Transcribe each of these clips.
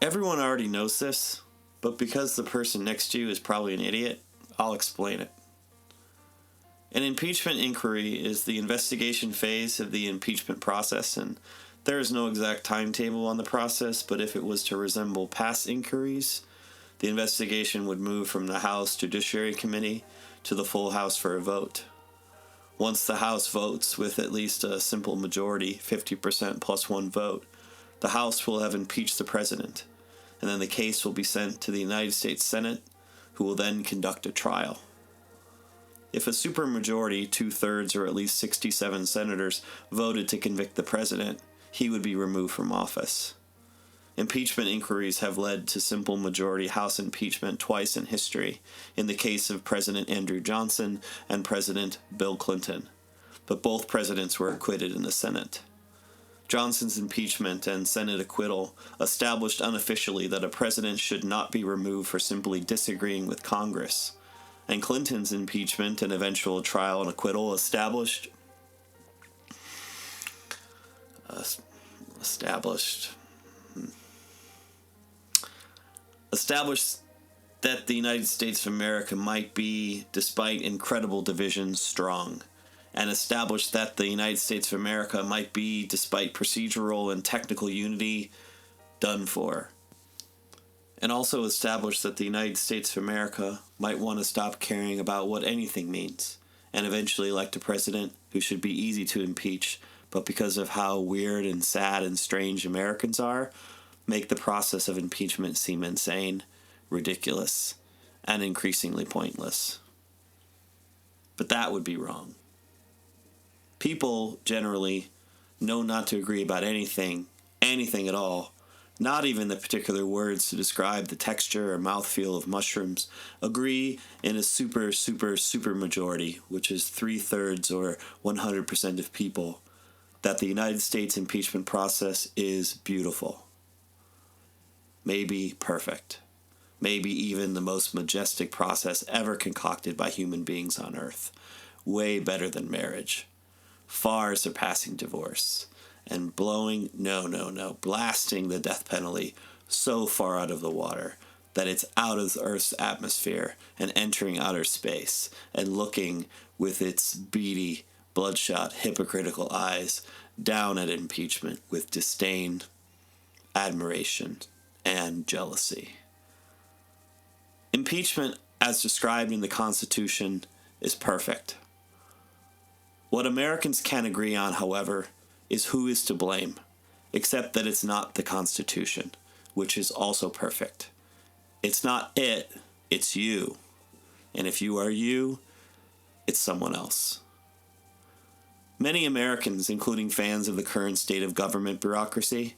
Everyone already knows this, but because the person next to you is probably an idiot, I'll explain it. An impeachment inquiry is the investigation phase of the impeachment process, and there is no exact timetable on the process, but if it was to resemble past inquiries, the investigation would move from the House Judiciary Committee to the full House for a vote. Once the House votes with at least a simple majority, 50% plus one vote, the House will have impeached the president, and then the case will be sent to the United States Senate, who will then conduct a trial. If a supermajority, 2/3 or at least 67 senators, voted to convict the president, he would be removed from office. Impeachment inquiries have led to simple majority House impeachment twice in history, in the case of President Andrew Johnson and President Bill Clinton, but both presidents were acquitted in the Senate. Johnson's impeachment and Senate acquittal established unofficially that a president should not be removed for simply disagreeing with Congress, and Clinton's impeachment and eventual trial and acquittal established that the United States of America might be, despite incredible divisions, strong, and established that the United States of America might be, despite procedural and technical unity, done for. And also established that the United States of America might want to stop caring about what anything means, and eventually elect a president who should be easy to impeach, but because of how weird and sad and strange Americans are, make the process of impeachment seem insane, ridiculous, and increasingly pointless. But that would be wrong. People, generally, know not to agree about anything at all, not even the particular words to describe the texture or mouthfeel of mushrooms, agree in a super majority, which is 3/3 or 100% of people, that the United States impeachment process is beautiful. Maybe perfect. Maybe even the most majestic process ever concocted by human beings on earth. Way better than marriage. Far surpassing divorce. And blasting the death penalty so far out of the water that it's out of Earth's atmosphere and entering outer space and looking with its beady, bloodshot, hypocritical eyes down at impeachment with disdain, admiration, and jealousy. Impeachment, as described in the Constitution, is perfect. What Americans can agree on, however, is who is to blame, except that it's not the Constitution, which is also perfect. It's not it, it's you. And if you are you, it's someone else. Many Americans, including fans of the current state of government bureaucracy,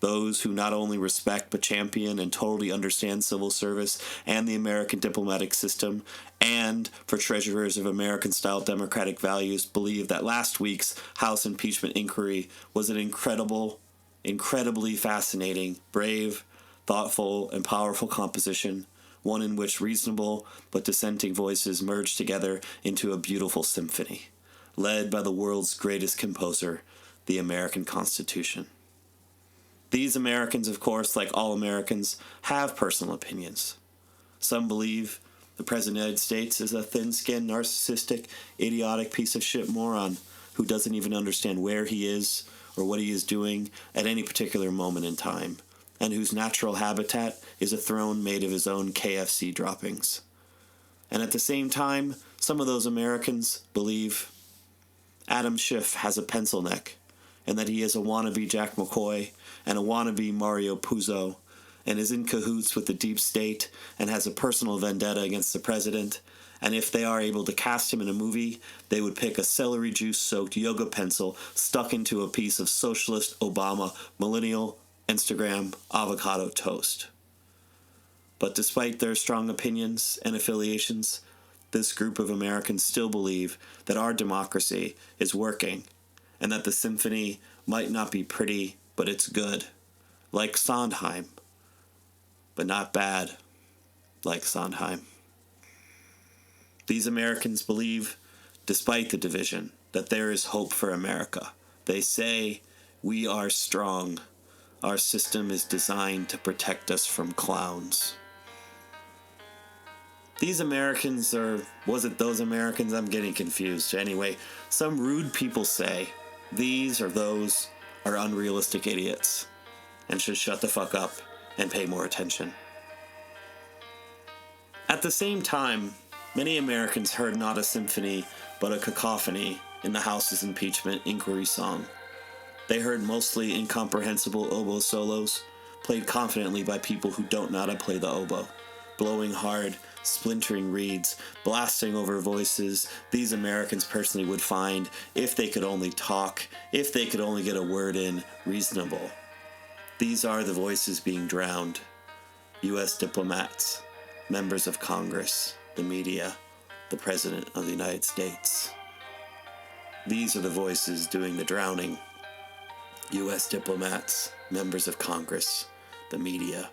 those who not only respect but champion and totally understand civil service and the American diplomatic system, and for treasurers of American-style democratic values, believe that last week's House impeachment inquiry was an incredibly fascinating, brave, thoughtful, and powerful composition, one in which reasonable but dissenting voices merged together into a beautiful symphony, led by the world's greatest composer, the American Constitution. These Americans, of course, like all Americans, have personal opinions. Some believe the President of the United States is a thin-skinned, narcissistic, idiotic piece of shit moron who doesn't even understand where he is or what he is doing at any particular moment in time, and whose natural habitat is a throne made of his own KFC droppings. And at the same time, some of those Americans believe Adam Schiff has a pencil neck, and that he is a wannabe Jack McCoy and a wannabe Mario Puzo, and is in cahoots with the deep state and has a personal vendetta against the president, and if they are able to cast him in a movie, they would pick a celery juice-soaked yoga pencil stuck into a piece of socialist Obama millennial Instagram avocado toast. But despite their strong opinions and affiliations, this group of Americans still believe that our democracy is working, and that the symphony might not be pretty, but it's good, like Sondheim, but not bad, like Sondheim. These Americans believe, despite the division, that there is hope for America. They say, "We are strong. Our system is designed to protect us from clowns. These Americans, or was it those Americans? I'm getting confused. Anyway, some rude people say these or those are unrealistic idiots and should shut the fuck up and pay more attention. At the same time, many Americans heard not a symphony but a cacophony in the House's impeachment inquiry song. They heard mostly incomprehensible oboe solos, played confidently by people who don't know how to play the oboe, blowing hard, splintering reeds, blasting over voices these Americans personally would find, if they could only talk, if they could only get a word in, reasonable. These are the voices being drowned. U.S. diplomats, members of Congress, the media, the President of the United States. These are the voices doing the drowning. U.S. diplomats, members of Congress, the media,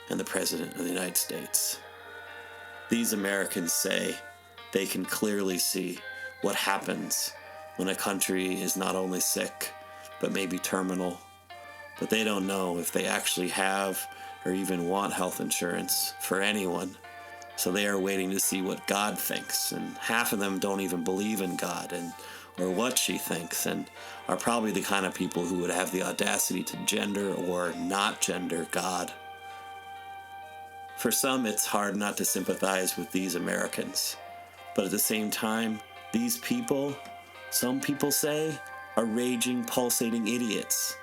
and the President of the United States. These Americans say they can clearly see what happens when a country is not only sick, but maybe terminal. But they don't know if they actually have or even want health insurance for anyone. So they are waiting to see what God thinks, and half of them don't even believe in God or what she thinks, and are probably the kind of people who would have the audacity to gender or not gender God. For some, it's hard not to sympathize with these Americans, but at the same time, these people, some people say, are raging, pulsating idiots.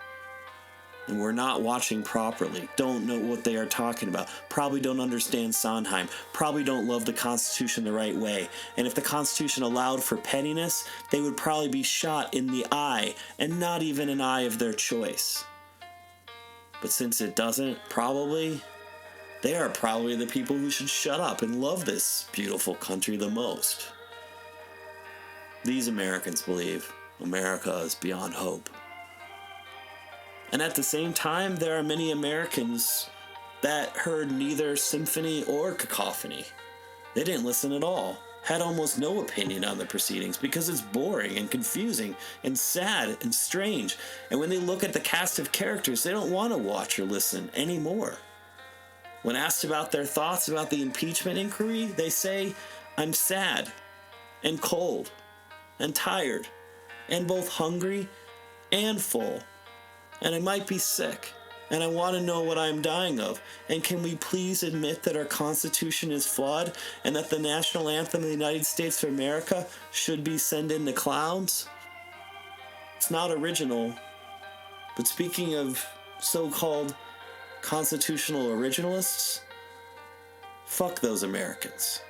And we're not watching properly, don't know what they are talking about, probably don't understand Sondheim, probably don't love the Constitution the right way. And if the Constitution allowed for pettiness, they would probably be shot in the eye, and not even an eye of their choice. But since it doesn't, probably, they are probably the people who should shut up and love this beautiful country the most. These Americans believe America is beyond hope. And at the same time, there are many Americans that heard neither symphony or cacophony. They didn't listen at all, had almost no opinion on the proceedings because it's boring and confusing and sad and strange. And when they look at the cast of characters, they don't want to watch or listen anymore. When asked about their thoughts about the impeachment inquiry, they say, "I'm sad and cold and tired and both hungry and full. And I might be sick, and I want to know what I'm dying of. And can we please admit that our Constitution is flawed, and that the national anthem of the United States of America should be Send in the Clowns?" It's not original, but speaking of so-called constitutional originalists, fuck those Americans.